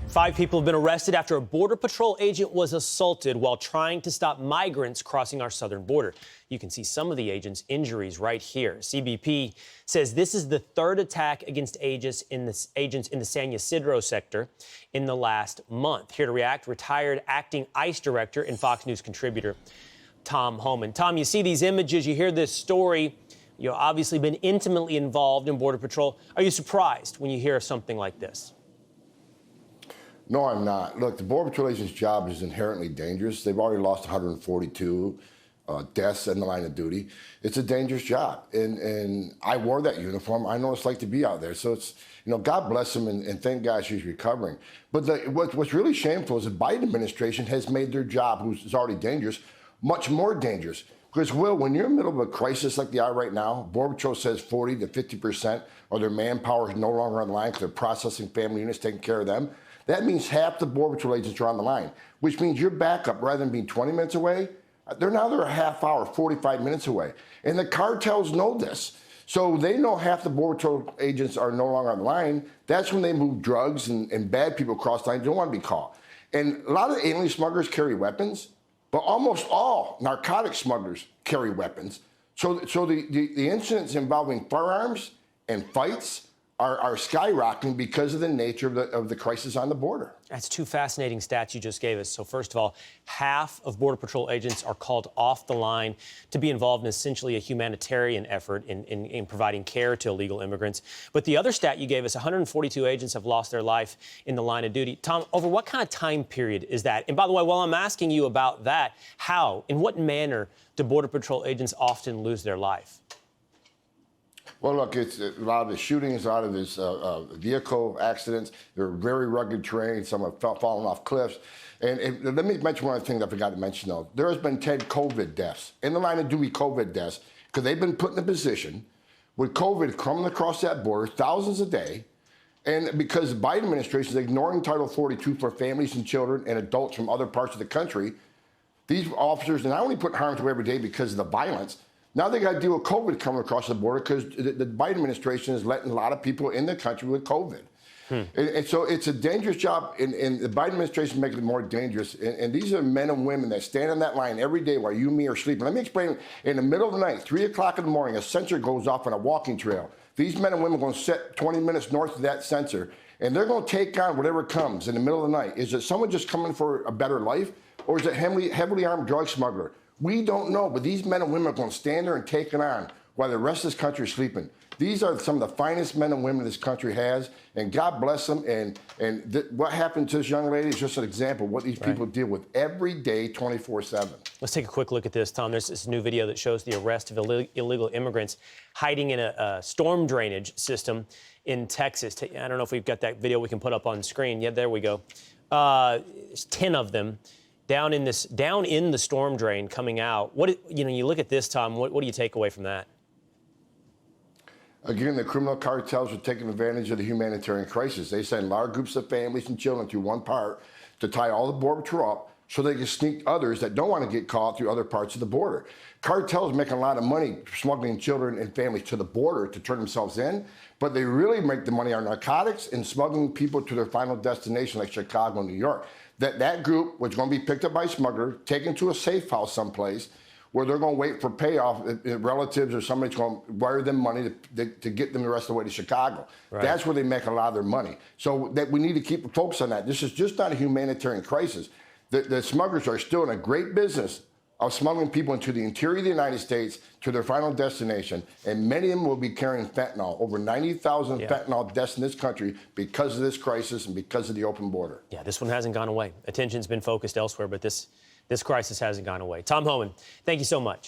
5 people have been arrested after a Border Patrol agent was assaulted while trying to stop migrants crossing our southern border. You can see some of the agent's injuries right here. CBP says this is the third attack against agents in the San Ysidro sector in the last month. Here to react, retired acting ICE director and Fox News contributor Tom Homan. Tom, you see these images, you hear this story. You've obviously been intimately involved in Border Patrol. Are you surprised when you hear something like this? No, I'm not. Look, the Border Patrol agent's job is inherently dangerous. They've already lost 142 deaths in the line of duty. It's a dangerous job, and I wore that uniform. I know what it's like to be out there. So it's, God bless him, and thank God she's recovering. But what's really shameful is the Biden administration has made their job, which is already dangerous, much more dangerous. Because, Will, when you're in the middle of a crisis like they are right now, Border Patrol says 40 to 50% of their manpower is no longer on the line because they're processing family units, taking care of them. That means half the Border Patrol agents are on the line, which means your backup, rather than being 20 minutes away, they're a half hour, 45 minutes away. And the cartels know this. So they know half the Border Patrol agents are no longer on the line. That's when they move drugs and bad people across the line. They don't want to be caught. And a lot of alien smugglers carry weapons, but almost all narcotic smugglers carry weapons. So the incidents involving firearms and fights are skyrocketing because of the nature of the crisis on the border. That's 2 fascinating stats you just gave us. So first of all, half of Border Patrol agents are called off the line to be involved in essentially a humanitarian effort in providing care to illegal immigrants. But the other stat you gave us, 142 agents have lost their life in the line of duty. Tom, over what kind of time period is that? And by the way, while I'm asking you about that, in what manner do Border Patrol agents often lose their life? Well, look, it's a lot of the shootings, a lot of this vehicle accidents. They're very rugged terrain. Some have fallen off cliffs. And let me mention one other thing that I forgot to mention, though. There has been 10 COVID deaths, in the line of duty COVID deaths, because they've been put in a position with COVID coming across that border, thousands a day, and because the Biden administration is ignoring Title 42 for families and children and adults from other parts of the country, these officers are not only put in harm's way every day because of the violence. Now they got to deal with COVID coming across the border because the Biden administration is letting a lot of people in the country with COVID. And so it's a dangerous job, and the Biden administration is making it more dangerous. And these are men and women that stand on that line every day while you and me are sleeping. Let me explain. In the middle of the night, 3 o'clock in the morning, a sensor goes off on a walking trail. These men and women are going to set 20 minutes north of that sensor, and they're going to take on whatever comes in the middle of the night. Is it someone just coming for a better life, or is it heavily armed drug smuggler? We don't know, but these men and women are going to stand there and take it on while the rest of this country is sleeping. These are some of the finest men and women this country has, and God bless them. And what happened to this young lady is just an example of what these people deal with every day, 24/7. Let's take a quick look at this, Tom. There's this new video that shows the arrest of illegal immigrants hiding in a storm drainage system in Texas. I don't know if we've got that video we can put up on the screen. Yeah, there we go. There's 10 of them. Down in the storm drain coming out. You look at this, Tom, what do you take away from that? Again, the criminal cartels are taking advantage of the humanitarian crisis. They send large groups of families and children through one part to tie all the Border Patrol up so they can sneak others that don't want to get caught through other parts of the border. Cartels making a lot of money smuggling children and families to the border to turn themselves in, but they really make the money on narcotics and smuggling people to their final destination like Chicago and New York. That group was going to be picked up by a smuggler, taken to a safe house someplace where they're going to wait for payoff. Relatives or somebody's going to wire them money to get them the rest of the way to Chicago. Right. That's where they make a lot of their money. So that we need to keep a focus on that. This is just not a humanitarian crisis. The smugglers are still in a great business of smuggling people into the interior of the United States to their final destination, and many of them will be carrying fentanyl. Over 90,000 fentanyl deaths in this country because of this crisis and because of the open border. Yeah, this one hasn't gone away. Attention's been focused elsewhere, but this crisis hasn't gone away. Tom Homan, thank you so much.